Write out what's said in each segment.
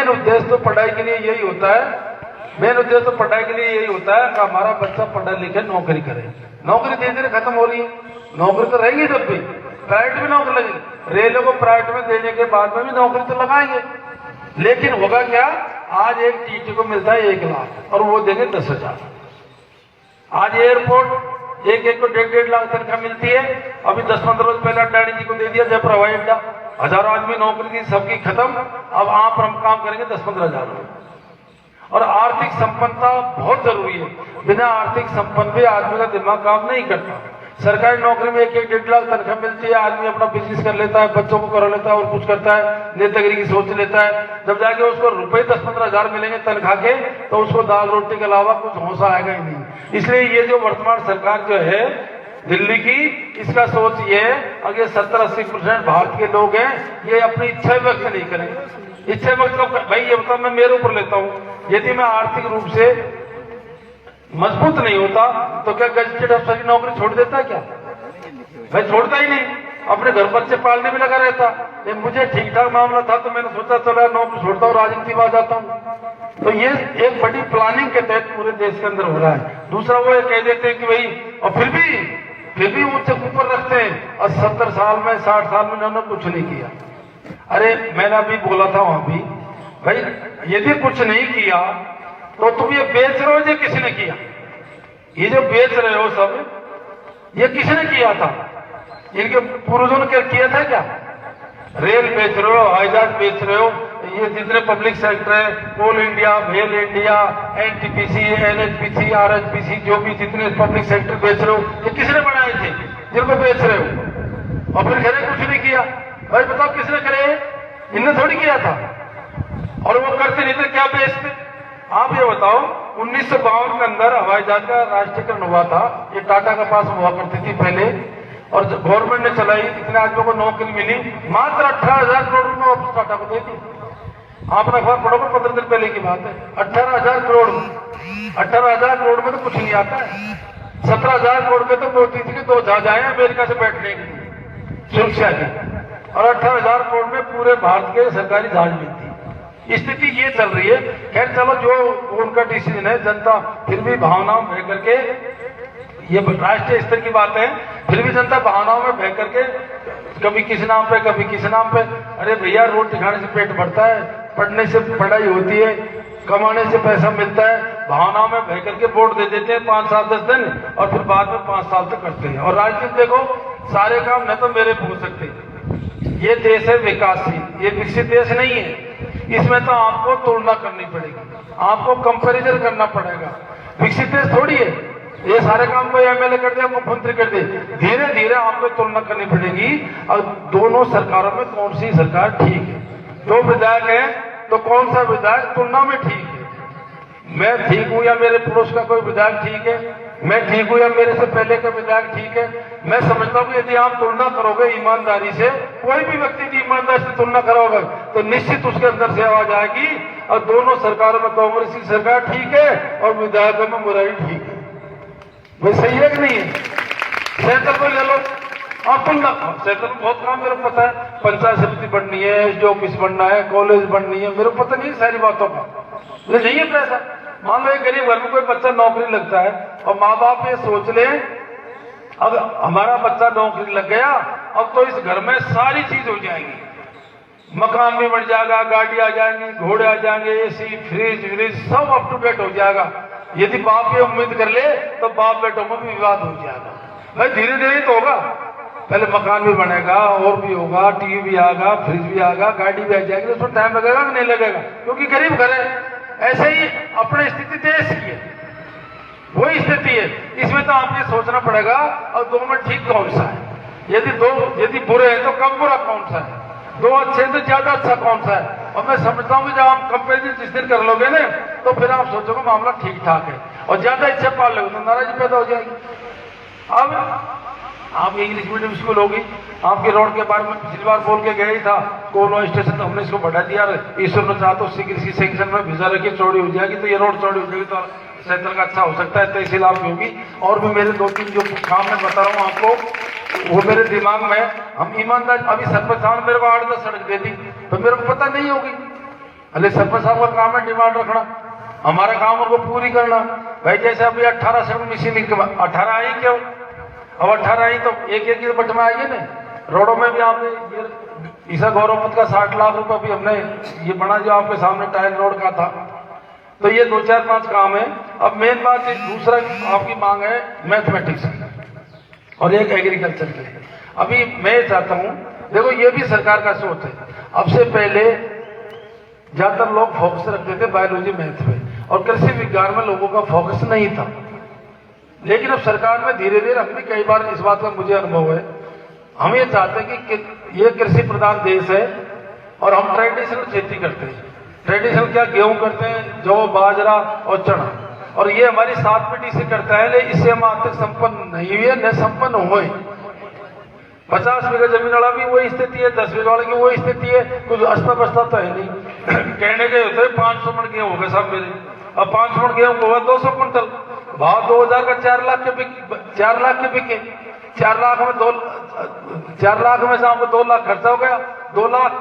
Main उद्देश्य तो पढ़ाई के लिए यही होता है, मेन उद्देश्य तो पढ़ाई के लिए यही होता है कि हमारा बच्चा पढ़ा लिखे नौकरी करे। नौकरी धीरे धीरे खत्म हो रही है, नौकरी तो रहेगी जब भी, प्राइवेट में नौकरी लगेगी। रेलवे को प्राइवेट में देने के बाद में भी नौकरी तो लगाएंगे, लेकिन होगा क्या, आज एक टीटी को मिलता है 1 लाख और वो देंगे 10,000। आज एयरपोर्ट एक को 1.5 लाख तनख्वाह मिलती है। अभी 10-15 रोज पहले अड्डाणी जी को दे दिया जयपुर हवाई अड्डा, हजारों आदमी नौकरी थी सबकी खत्म, अब आप हम काम करेंगे 10-15 हजार। और आर्थिक संपन्नता बहुत जरूरी है, बिना आर्थिक संपन्न भी आदमी का दिमाग काम नहीं करता। सरकारी नौकरी में 1-1.5 लाख तनख्वाह मिलती है, आदमी अपना बिजनेस कर लेता है, बच्चों को करा लेता है और कुछ करता है, नेतागिरी की सोच लेता है। जब जाके उसको रुपए 10-15 हजार मिलेंगे तनख्वाह के, तो उसको दाल रोटी के अलावा कुछ हौसला आएगा ही नहीं। इसलिए ये जो वर्तमान सरकार जो है दिल्ली की, इसका सोच ये है, अगर 70-80% भारत के लोग हैं, ये अपनी इच्छा व्यक्त नहीं करेंगे। इच्छा व्यक्त भाई ये बताओ, मैं मेरे ऊपर लेता हूँ, यदि मैं आर्थिक रूप से मजबूत नहीं होता तो क्या गजेटेड अफसर की नौकरी छोड़ देता है? क्या भाई छोड़ता ही नहीं, अपने घर बच्चे पालने में लगा रहता। ये मुझे ठीक ठाक मामला था तो मैंने सोचा चलो नौकरी छोड़ता हूँ, राजनीति में आ जाता हूँ। तो ये एक बड़ी प्लानिंग के तहत पूरे देश के अंदर हो रहा है। दूसरा वो ये कह देते हैं कि भाई, और फिर भी ऊंचे ऊपर रखते हैं, और 70 साल में 60 साल में उन्होंने कुछ नहीं किया। अरे मैंने अभी बोला था वहां भी, भाई यदि कुछ नहीं किया तो तुम ये बेच रहे हो, ये किसने किया? ये जो बेच रहे हो सब, ये किसने किया था? इनके पूर्वजों ने किया था क्या? रेल बेच रहे हो, हवाई जहाज बेच रहे हो, ये जितने पब्लिक सेक्टर है, कोल इंडिया, भेल इंडिया, एनटीपीसी, एनएचपीसी, आरएचपीसी, जो भी जितने पब्लिक सेक्टर बेच रहे हो, ये किसने बनाए थे जिनको बेच रहे हो? और फिर कह रहे कुछ नहीं किया। भाई बताओ किसने करे? इनने थोड़ी किया था। और वो करते नहीं थे, क्या बेचते? आप ये बताओ, 1952 के अंदर हवाई जहाज का राष्ट्रीयकरण हुआ था, ये टाटा के पास हुआ करती थी पहले, और गवर्नमेंट ने चलाई, इतने आदमियों को नौकरी मिली, मात्र 18,000 करोड़ रुपए वापस टाटा को दे दी। आपने अखबार पढ़ोगे, 15 दिन पहले की बात है। 18,000 करोड़, 18,000 करोड़ में तो कुछ नहीं आता है। 17,000 करोड़ में तो मोदी जी के 2 जहाज आए अमेरिका से बैठने की सुरक्षा की, और 18,000 करोड़ में पूरे भारत के सरकारी जहाज मिलती। स्थिति ये चल रही है। खैर चलो, जो उनका डिसीजन है, जनता फिर भी भावनाओं में बह करके, ये राष्ट्रीय स्तर की बात है, फिर भी जनता भावनाओं में बह करके कभी किस नाम पे कभी किस नाम पे। अरे भैया, रोटी खाने से पेट भरता है, पढ़ने से पढ़ाई होती है, कमाने से पैसा मिलता है। भावनाओं में बह करके वोट दे देते हैं 5 साल 10 दिन, और फिर बाद में 5 साल तक करते हैं। और राजनीति देखो, सारे काम न तो मेरे हो सकते। ये देश है विकासशील, ये विकसित देश नहीं है। इसमें तो आपको तुलना करनी पड़ेगी, आपको कंपैरिजन करना पड़ेगा। विकसित देश थोड़ी है, ये सारे काम को एमएलए कर दिया, मुख्यमंत्री कर दे। धीरे धीरे आपको तुलना करनी पड़ेगी, और दोनों सरकारों में कौन सी सरकार ठीक है। 2 विधायक है तो कौन सा विधायक तुलना में ठीक है? मैं ठीक हूं या मेरे पड़ोस का कोई विधायक ठीक है? मैं ठीक हूं या मेरे से पहले का विधायक ठीक है? मैं समझता हूं यदि आप तुलना करोगे ईमानदारी से, कोई भी व्यक्ति की ईमानदारी से तुलना करोगे तो निश्चित उसके अंदर से आवाज आएगी, और दोनों सरकारों में कांग्रेस की सरकार ठीक है और विधायकों में मुरारी ठीक है। भाई सही है कि नहीं है? सेंटर को ले लो, आप तुलना। सेंटर में बहुत काम मेरे को पता है, पंचायत समिति बननी है, एसडीओ ऑफिस बनना है, कॉलेज बननी है, मेरे को पता नहीं सारी बातों का, नहीं है पैसा। मान लो एक गरीब घर में कोई बच्चा नौकरी लगता है, और माँ बाप ये सोच ले, अब हमारा बच्चा नौकरी लग गया, अब तो इस घर में सारी चीज हो जाएगी, मकान भी बढ़ जाएगा, गाड़ी आ जाएंगी, घोड़े आ जाएंगे, एसी, फ्रिज व्रिज सब अप टू डेट हो जाएगा। यदि बाप ये उम्मीद कर ले तो बाप बेटों में भी विवाद हो जाएगा। भाई धीरे धीरे तो होगा, पहले मकान भी बनेगा, और भी होगा, टीवी भी आएगा, फ्रिज भी आएगा, गाड़ी भी आ जाएगी, उसमें टाइम लगेगा कि नहीं लगेगा? क्योंकि गरीब घर है। ऐसे ही अपनी स्थिति देश की है, वही स्थिति है। इसमें तो आपने सोचना पड़ेगा, और 2 में ठीक कौन सा है? यदि बुरे हैं तो कम बुरा कौन सा है? 2 अच्छे हैं तो ज्यादा अच्छा कौन सा है? और मैं समझता हूँ कि जब आप कंपेरिजन जिस दिन कर लोगे ना, तो फिर आप सोचोगे मामला ठीक ठाक है, और ज्यादा इच्छा पाल लोगे तो नाराजगी पैदा हो जाएगी। अब आप इंग्लिश मीडियम स्कूल होगी, आपके रोड के बारे में पिछली बार बोल के गया ही था, कोनो स्टेशन तो हमने इसको बढ़ा दिया। ईश्वर ने चाहा तो शीघ्र इसी सेक्शन में भिजा रखी, चौड़ी हो जाएगी, तो ये रोड चौड़ी हो जाएगी, तो सेंटर का अच्छा हो सकता है, तहसील आपकी होगी। और भी मेरे 2-3 जो काम मैं बता रहा हूँ आपको, वो मेरे दिमाग में। हम ईमानदार, अभी सरपंच साहब मेरे को 8-10 सड़क दे दी, तो मेरे को पता नहीं होगी, अरे सरपंच साहब का काम है डिमांड रखना, हमारा काम उनको पूरी करना। भाई जैसे अभी 18 से मशीन 18 आई क्यों, अब 18 आई तो एक बट में आई है ना। रोडों में भी आपने ये ईसा गौरवपत का 60 लाख रुपए भी हमने ये बना जो आपके सामने टाइल रोड का था। तो ये 2 4 5 काम है। अब मेन बात दूसरा आपकी मांग है मैथमेटिक्स और एक एग्रीकल्चर के लिए। अभी मैं चाहता हूं, देखो ये भी सरकार का सोच है। अब से पहले ज्यादातर लोग फोकस रखते थे बायोलॉजी मैथ पे और कृषि विज्ञान में लोगों का फोकस नहीं था। लेकिन अब सरकार में धीरे धीरे हम भी कई बार इस बात का मुझे अनुभव है, हम ये चाहते हैं कि ये कृषि प्रधान देश है और हम ट्रेडिशनल खेती करते हैं। ट्रेडिशनल क्या, गेहूं करते हैं, जौ, बाजरा और चना, और ये हमारी 7 पीढ़ी से करता है। लेकिन इससे हम आज तक संपन्न नहीं हुए, न संपन्न हुए। 50 बीघा जमीन वाला भी वही स्थिति है, 10 बीघा वाले की वही स्थिति है, कुछ अस्ता बस्ता तो है नहीं। कहने के होते 500 मन गेहूं हो गए साहब मेरे, अब 500 मन गेहूं होगा 200 क्विंटल, भाव 2000 का 4 लाख के बिके। 4 लाख में से आपको 2 लाख खर्चा हो गया, 2 लाख।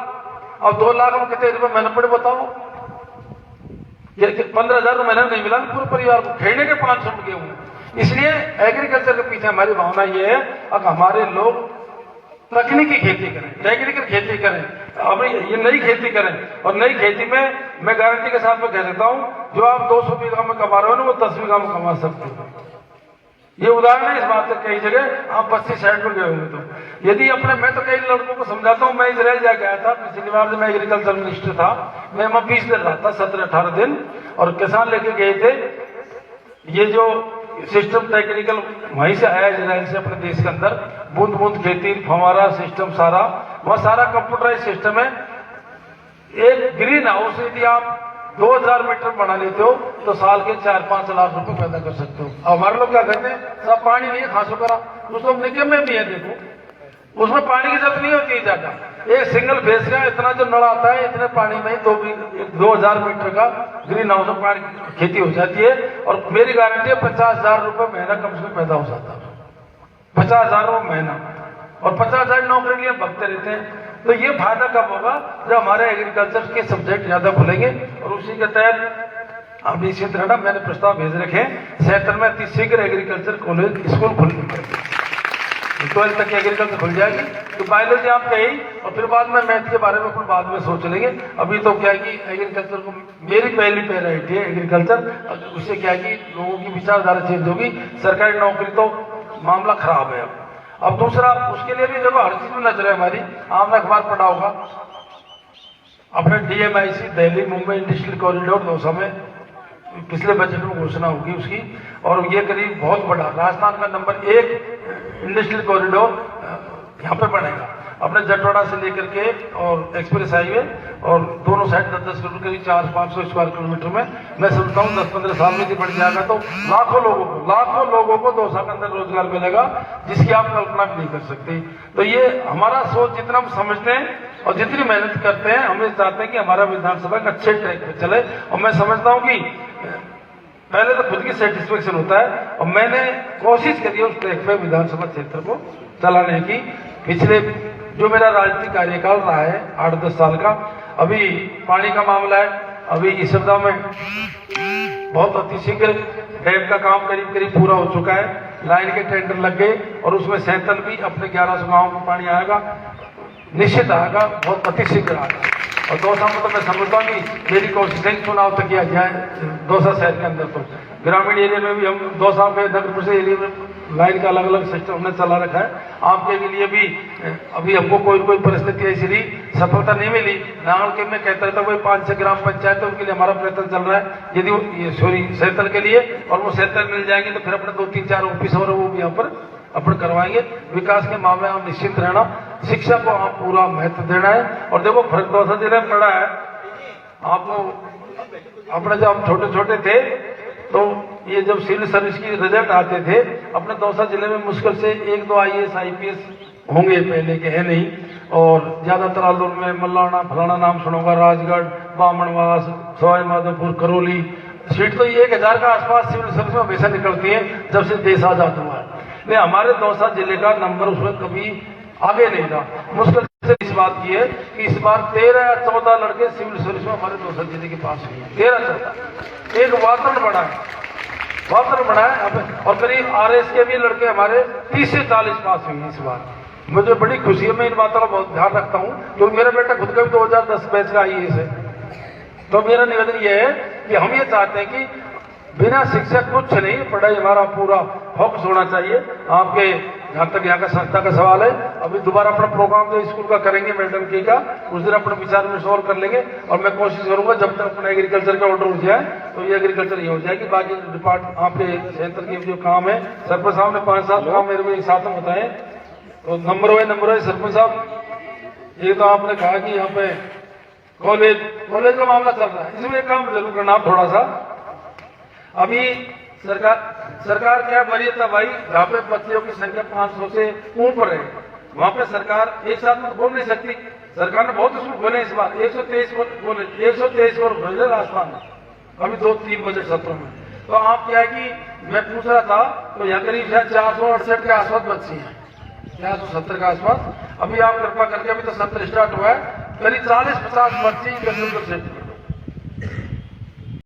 अब 2 लाख में कितने रुपए महीने पड़े बताओ? 15,000 महीना नहीं मिला पूरे परिवार को, खेलने के 500 में गेहूं। इसलिए एग्रीकल्चर के पीछे हमारी भावना ये है, अब हमारे लोग तकनीकी खेती करें, टेक्निकल खेती करें, अब ये नई खेती करें। और नई खेती में मैं गारंटी के साथ में कह सकता हूं, जो आप 200 बीघा में कमा रहे हो ना, वो 10 बीघा में कमा सकते हो। ये उदाहरण है इस बात का। कई जगह आप 25-60 में गए होंगे तो यदि अपने, मैं तो कई लड़कों को समझाता हूं, मैं इजराइल जाके आया था पिछली बार जब मैं एग्रीकल्चर मिनिस्टर था, मैं वहां 20 दिन रहा था, 17-18 दिन, और किसान लेके गए थे। ये जो सिस्टम टेक्निकल वहीं से आया इजराइल से अपने देश के अंदर, बूंद बूंद खेती, फवारा सिस्टम, सारा वह सारा कंप्यूटराइज सिस्टम है। एक ग्रीन हाउस यदि आप 2000 मीटर बना लेते हो तो साल के 4-5 लाख रुपए पैदा कर सकते हो। अब हमारे लोग क्या करते हैं, सब पानी नहीं है, खासो करा उसको निगम में भी है, देखो उसमें पानी की जरूरत नहीं होती है ज्यादा। एक सिंगल फेस का इतना जो नल आता है, इतने पानी में ही 2000 मीटर का ग्रीन हाउस में पानी की खेती हो जाती है। और मेरी गारंटी है 50,000 रुपए महीना कम से कम पैदा हो जाता है, 50,000 रुपए महीना, और 50,000 नौकरी लिए भगते रहते हैं। तो ये फायदा कब होगा, जब हमारे एग्रीकल्चर के सब्जेक्ट ज्यादा खुलेंगे। और उसी के तहत अब इसी तरह मैंने प्रस्ताव भेज रखे हैं, 76 में अति शीघ्र एग्रीकल्चर कॉलेज स्कूल खुलेंगे, 12th तक एग्रीकल्चर खुल जाएगी। तो बायोलॉजी आप कही, और फिर बाद में मैथ के बारे में कुछ बाद में सोच लेंगे। अभी तो क्या है कि एग्रीकल्चर को मेरी पहली प्रायोरिटी है एग्रीकल्चर। उससे क्या है कि लोगों की विचारधारा चेंज होगी। सरकारी नौकरी तो मामला खराब है। अब दूसरा, उसके लिए भी देखो हर चीज में नजर है हमारी। आपने अखबार पढ़ा होगा, अपने DMIC Delhi Mumbai industrial corridor 200 में पिछले बजट में घोषणा होगी उसकी, और ये करीब बहुत बड़ा राजस्थान का नंबर 1 इंडस्ट्रियल कॉरिडोर यहाँ पे बनेगा, अपने जटवाड़ा से लेकर के और एक्सप्रेस हाईवे, और दोनों साइड 10-10 किलोमीटर, करीब 400-500 स्क्वायर किलोमीटर में। मैं समझता हूँ 10-15 साल में बढ़ जाएगा तो लाखों लोगों को 2 साल के अंदर रोजगार मिलेगा, जिसकी आप कल्पना भी नहीं कर सकते। तो ये हमारा सोच, जितना हम समझते हैं और जितनी मेहनत करते हैं, हम ये चाहते हैं कि हमारा विधानसभा एक अच्छे ट्रैक पे चले। और मैं समझता हूँ कि पहले तो खुद की सेटिस्फेक्शन होता है, और मैंने कोशिश करी है उस ट्रैक पे विधानसभा क्षेत्र को चलाने की। पिछले जो मेरा राजनीतिक कार्यकाल रहा है 8-10 साल का, अभी पानी का मामला है, अभी इस सप्ताह में बहुत अतिशीघ्र डैम का काम करीब पूरा हो चुका है, लाइन के टेंडर लग गए, और उसमें 77 भी अपने 1100 गाँव में पानी आएगा, निश्चित आएगा, बहुत अतिशीघ्र आएगा। और दौसा में तो मैं समझता हूँ कि मेरी कोशिश है चुनाव तक किया जाए दौसा शहर के अंदर। तो ग्रामीण एरिया में भी हम दौसा के नगरपुर से एरिया में लाइन का अलग अलग सिस्टम हमने चला रखा है। आपके लिए भी अभी हमको कोई परिस्थिति ऐसी रही, सफलता नहीं मिली। नांगल के में कहता था वही 5-6 ग्राम पंचायत है, उनके लिए हमारा प्रयत्न चल रहा है, यदि सैतल के लिए, और वो सैतल मिल जाएंगे तो फिर अपने 2-3-4 ऑफिस और वो भी यहाँ पर अपन करवाएंगे। विकास के मामले में निश्चित रहना, शिक्षा को आप पूरा महत्व देना है। और देखो फर्क दौसा जिले में पड़ा है आपको, अपने जब हम छोटे थे तो ये जब सिविल सर्विस की रिजल्ट आते थे, अपने दौसा जिले में मुश्किल से 1-2 IAS IPS होंगे, पहले के है नहीं। और ज्यादातर आलूर में मल्लाना फलाना नाम सुनोगा, राजगढ़, बामणवास, सवाई माधोपुर, करौली सीट तो 1000 का आसपास सिविल सर्विस में हमेशा निकलती है जब से देश आजाद हुआ है। हमारे दौसा जिले का नंबर उसमें कभी आगे नहीं रहा, मुश्किल इस बात की है कि इस बार 13 या 14 लड़के सिविल सर्विस में हमारे दोस्त जिले के पास हुए हैं। 13-14 एक वातावरण बना है, वातावरण बना है। और करीब RS के भी लड़के हमारे 30 से 40 पास हुए हैं इस बार। मुझे बड़ी खुशी है, मैं इन बातों का बहुत ध्यान रखता हूँ क्योंकि मेरा बेटा खुद का भी 2010 बैच का IAS है। तो मेरा निवेदन यह है कि हम ये चाहते हैं कि बिना शिक्षा कुछ नहीं, पढ़ाई हमारा पूरा फोकस होना चाहिए। आपके जहां तक यहाँ का संस्था का सवाल है, अभी दोबारा अपना प्रोग्राम जो स्कूल का करेंगे मैडम की का, उस दिन अपने विचार में सॉल्व कर लेंगे। और मैं कोशिश करूंगा जब तक अपना एग्रीकल्चर का ऑर्डर हो जाए तो ये एग्रीकल्चर ही हो जाएगी। बाकी डिपार्टमेंट आपके सेंटर के जो काम है, सरपंच साहब ने 5-7 काम मेरे को एक साथ में बताए। तो नंबर वाइज सरपंच साहब, ये तो आपने कहा कि यहाँ पे कॉलेज का मामला चल रहा है, इसमें एक काम जरूर करना थोड़ा सा। अभी सरकार क्या वरीयता भाई, जहाँ पे बच्चियों की संख्या 500 से ऊपर है वहां पे सरकार एक साथ में बोल नहीं सकती। सरकार ने बहुत स्कूल खोले इस बार, 123 करोड़ भेजे राजस्थान में अभी 2-3 बजट सत्रों में। तो आप क्या है कि मैं पूछ रहा था तो यहाँ करीब 468 के आसपास बच्ची है, 470 के आसपास। अभी आप कृपा करके, अभी तो सत्र स्टार्ट हुआ है, करीब 40-50 बच्ची